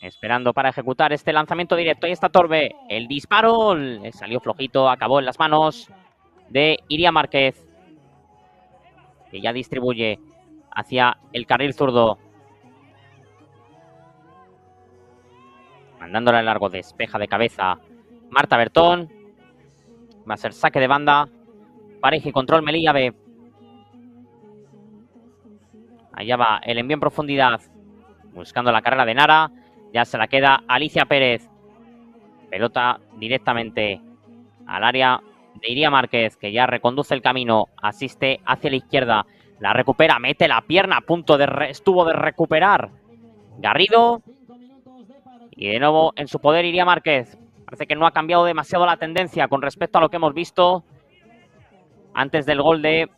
Esperando para ejecutar este lanzamiento directo. Ahí está Torbe. El disparo le salió flojito. Acabó en las manos de Iría Márquez. Que ya distribuye hacia el carril zurdo. Mandándola en largo. Despeja de cabeza Marta Bertón. Va a ser saque de banda para Igicontrol Melilla B. Allá va el envío en profundidad. Buscando la carrera de Nara. Ya se la queda Alicia Pérez. Pelota directamente al área de Iría Márquez, que ya reconduce el camino. Asiste hacia la izquierda. La recupera, mete la pierna. Estuvo de recuperar Garrido. Y de nuevo en su poder Iría Márquez. Parece que no ha cambiado demasiado la tendencia con respecto a lo que hemos visto antes del gol de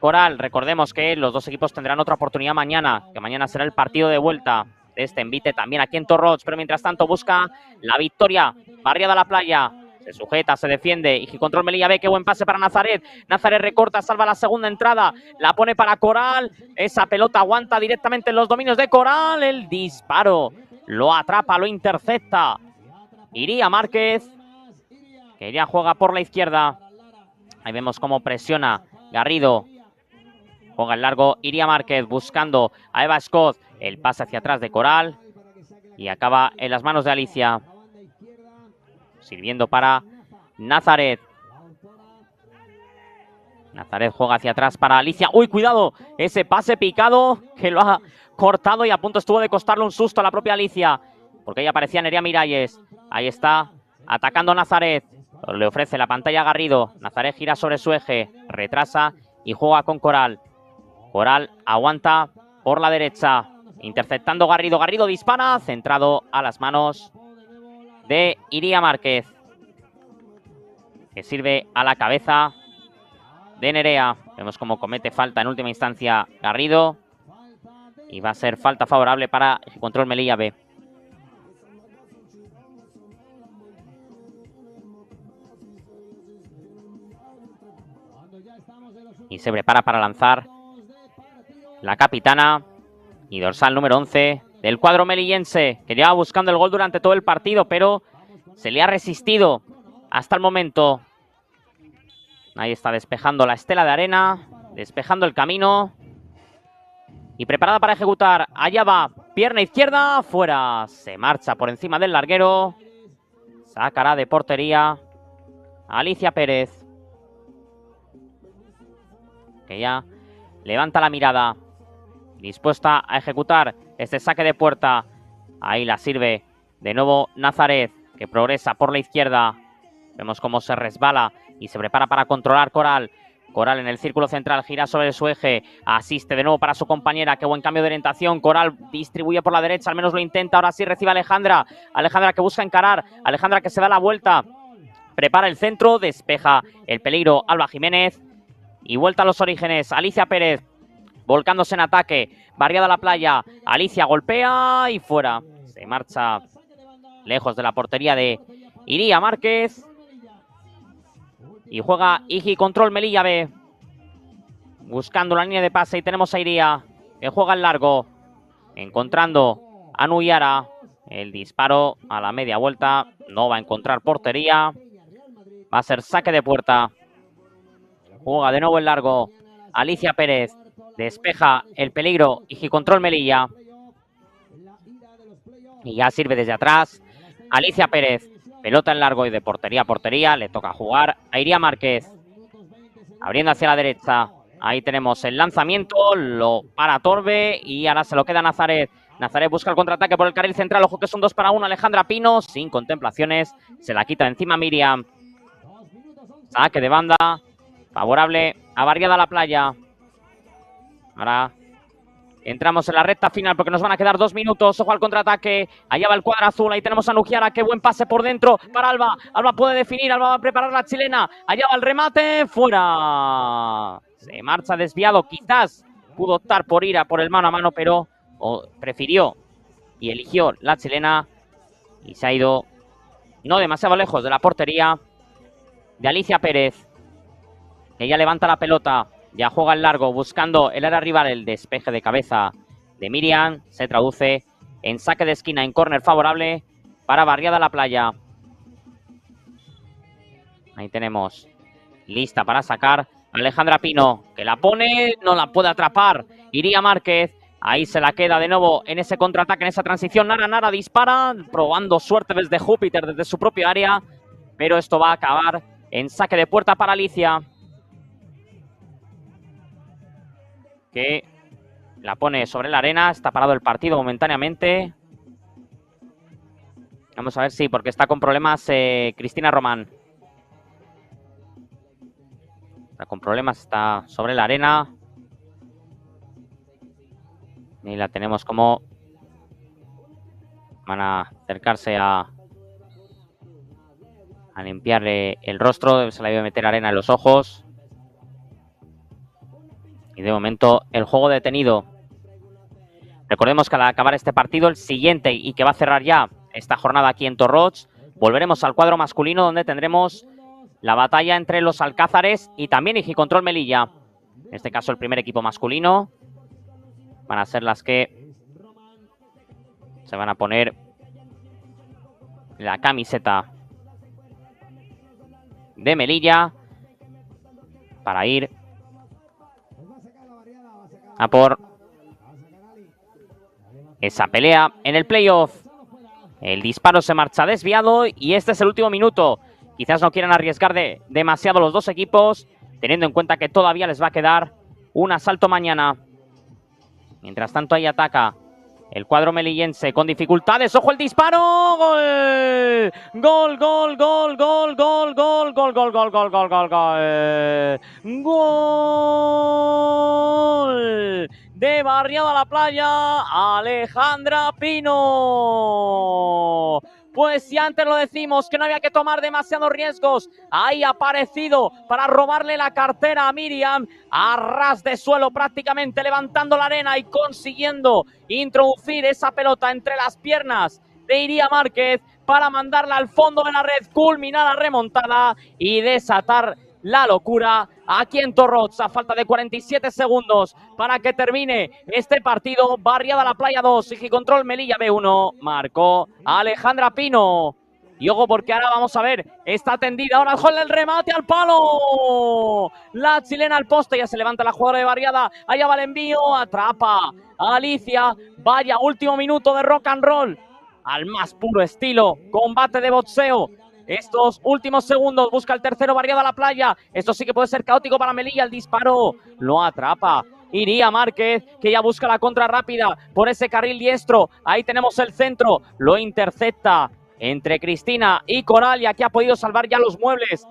Coral. Recordemos que los dos equipos tendrán otra oportunidad mañana, que mañana será el partido de vuelta de este envite también aquí en Torrox, pero mientras tanto busca la victoria. Barriada la Playa. Se sujeta, se defiende. Y control Melilla B. Qué buen pase para Nazaret. Nazaret recorta, salva la segunda entrada. La pone para Coral. Esa pelota aguanta directamente en los dominios de Coral. El disparo lo atrapa, lo intercepta Iría Márquez, que ya juega por la izquierda. Ahí vemos cómo presiona Garrido. Juega el largo Iría Márquez buscando a Eva Scott. El pase hacia atrás de Coral. Y acaba en las manos de Alicia. Sirviendo para Nazaret. Nazaret juega hacia atrás para Alicia. ¡Uy, cuidado! Ese pase picado que lo ha cortado y a punto estuvo de costarle un susto a la propia Alicia. Porque ahí aparecía Nerea Miralles. Ahí está, atacando Nazaret. Le ofrece la pantalla a Garrido. Nazaret gira sobre su eje. Retrasa y juega con Coral. Coral aguanta por la derecha. Interceptando Garrido. Garrido dispara. Centrado a las manos de Iría Márquez, que sirve a la cabeza de Nerea. Vemos cómo comete falta en última instancia Garrido. Y va a ser falta favorable para Control Melilla B. Y se prepara para lanzar la capitana y dorsal número 11 del cuadro melillense, que lleva buscando el gol durante todo el partido, pero se le ha resistido hasta el momento. Ahí está despejando la estela de arena, despejando el camino. Y preparada para ejecutar. Allá va, pierna izquierda, fuera. Se marcha por encima del larguero. Sacará de portería Alicia Pérez, que ya levanta la mirada, dispuesta a ejecutar este saque de puerta. Ahí la sirve de nuevo Nazaret, que progresa por la izquierda. Vemos cómo se resbala y se prepara para controlar Coral. Coral en el círculo central, gira sobre su eje, asiste de nuevo para su compañera. Qué buen cambio de orientación. Coral distribuye por la derecha, al menos lo intenta. Ahora sí recibe Alejandra. Alejandra que busca encarar. Alejandra que se da la vuelta. Prepara el centro, despeja el peligro Alba Jiménez. Y vuelta a los orígenes. Alicia Pérez volcándose en ataque. Barriada la Playa. Alicia golpea y fuera. Se marcha lejos de la portería de Iría Márquez. Y juega Igi Control Melilla B. Buscando la línea de pase y tenemos a Iría, que juega el largo. Encontrando a Nuyara. El disparo a la media vuelta. No va a encontrar portería. Va a ser saque de puerta. Juega de nuevo el largo Alicia Pérez. Despeja el peligro Igi Control Melilla. Y ya sirve desde atrás Alicia Pérez. Pelota en largo y de portería a portería. Le toca jugar a Iría Márquez. Abriendo hacia la derecha. Ahí tenemos el lanzamiento. Lo para Torbe. Y ahora se lo queda Nazaret. Nazaret busca el contraataque por el carril central. Ojo que es un 2 para 1. Alejandra Pino, sin contemplaciones. Se la quita encima Miriam. Saque de banda. Favorable a Barriada la Playa. Ahora entramos en la recta final porque nos van a quedar 2 minutos. Ojo al contraataque. Allá va el cuadro azul. Ahí tenemos a Nujiara. Qué buen pase por dentro para Alba. Alba puede definir. Alba va a preparar la chilena. Allá va el remate. Fuera. Se marcha desviado. Quizás pudo optar por ir a por el mano a mano, pero prefirió y eligió la chilena. Y se ha ido no demasiado lejos de la portería de Alicia Pérez. Ella levanta la pelota. Ya juega el largo, buscando el área rival. El despeje de cabeza de Miriam se traduce en saque de esquina, en córner favorable para Barriada la Playa. Ahí tenemos lista para sacar Alejandra Pino, que la pone, no la puede atrapar Iría Márquez. Ahí se la queda de nuevo en ese contraataque, en esa transición. Nara dispara, probando suerte desde Júpiter, desde su propia área. Pero esto va a acabar en saque de puerta para Alicia, que la pone sobre la arena. Está parado el partido momentáneamente. Vamos a ver si, porque está con problemas Cristina Román. Está con problemas, está sobre la arena. Y la tenemos como... Van a acercarse a limpiarle el rostro. Se le debe meter arena en los ojos. momento el juego detenido. Recordemos que al acabar este partido, el siguiente y que va a cerrar ya esta jornada aquí en Torrox, volveremos al cuadro masculino donde tendremos la batalla entre los Alcázares y también Igicontrol Melilla. En este caso el primer equipo masculino. Van a ser las que se van a poner la camiseta de Melilla para ir a por esa pelea en el playoff. El disparo se marcha desviado y este es el último minuto. Quizás no quieran arriesgar demasiado los dos equipos, teniendo en cuenta que todavía les va a quedar un asalto mañana. Mientras tanto ahí ataca el cuadro melillense con dificultades. ¡Ojo el disparo! ¡Gol! ¡Gol, gol, gol, gol, gol, gol, gol, gol, gol, gol, gol, gol, gol! ¡Gol! De Barriada la Playa, Alejandra Pino. Pues si antes lo decimos que no había que tomar demasiados riesgos, ahí ha aparecido para robarle la cartera a Miriam, a ras de suelo prácticamente, levantando la arena y consiguiendo introducir esa pelota entre las piernas de Iría Márquez para mandarla al fondo de la red, culminar la remontada y desatar la locura aquí en Torrox a falta de 47 segundos para que termine este partido. Barriada la Playa 2, Igicontrol Melilla B1, marcó Alejandra Pino. Y ojo porque ahora vamos a ver, está tendida, ahora con el remate al palo. La chilena al poste, ya se levanta la jugadora de Barriada, allá va el envío, atrapa a Alicia. Vaya último minuto de rock and roll, al más puro estilo, combate de boxeo. Estos últimos segundos, busca el tercero, Barriada la Playa. Esto sí que puede ser caótico para Melilla. El disparo lo atrapa Iría Márquez, que ya busca la contra rápida por ese carril diestro. Ahí tenemos el centro, lo intercepta entre Cristina y Coralia, que ha podido salvar ya los muebles.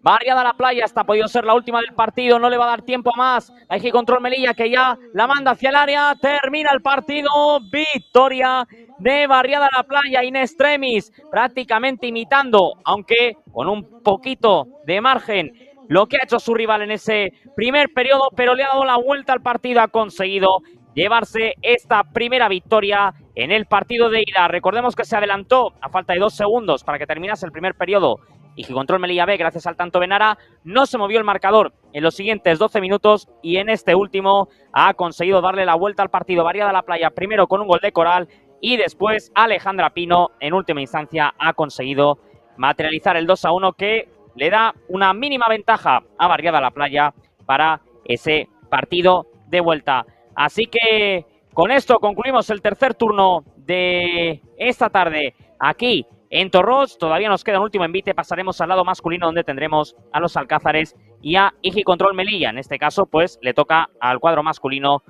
Barriada la Playa, esta ha podido ser la última del partido, no le va a dar tiempo a más. Hay que control Melilla, que ya la manda hacia el área, termina el partido, victoria de Barriada la Playa in extremis, prácticamente imitando, aunque con un poquito de margen, lo que ha hecho su rival en ese primer periodo, pero le ha dado la vuelta al partido, ha conseguido llevarse esta primera victoria en el partido de ida. Recordemos que se adelantó a falta de 2 segundos para que terminase el primer periodo Igicontrol Melilla B, gracias al tanto Benara, no se movió el marcador en los siguientes 12 minutos y en este último ha conseguido darle la vuelta al partido. Barriada la Playa primero con un gol de Coral y después Alejandra Pino en última instancia ha conseguido materializar el 2-1 que le da una mínima ventaja a Barriada la Playa para ese partido de vuelta. Así que con esto concluimos el tercer turno de esta tarde aquí en Torrox. Todavía nos queda un último envite, pasaremos al lado masculino donde tendremos a los Alcázares y a Igicontrol Melilla. En este caso, pues le toca al cuadro masculino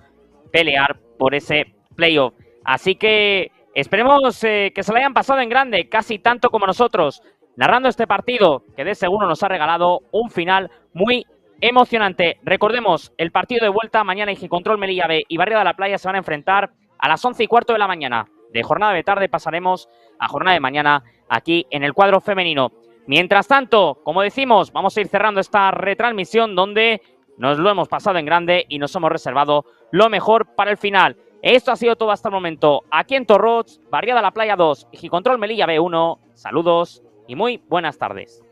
pelear por ese playoff. Así que esperemos que se lo hayan pasado en grande, casi tanto como nosotros, narrando este partido que de seguro nos ha regalado un final muy emocionante. Recordemos, el partido de vuelta, mañana Igicontrol Melilla B y Barriada la Playa se van a enfrentar a las 11:15 de la mañana. De jornada de tarde pasaremos a jornada de mañana aquí en el cuadro femenino. Mientras tanto, como decimos, vamos a ir cerrando esta retransmisión donde nos lo hemos pasado en grande y nos hemos reservado lo mejor para el final. Esto ha sido todo hasta el momento. Aquí en Torrox, Barriada la Playa 2, Igicontrol Melilla B1. Saludos y muy buenas tardes.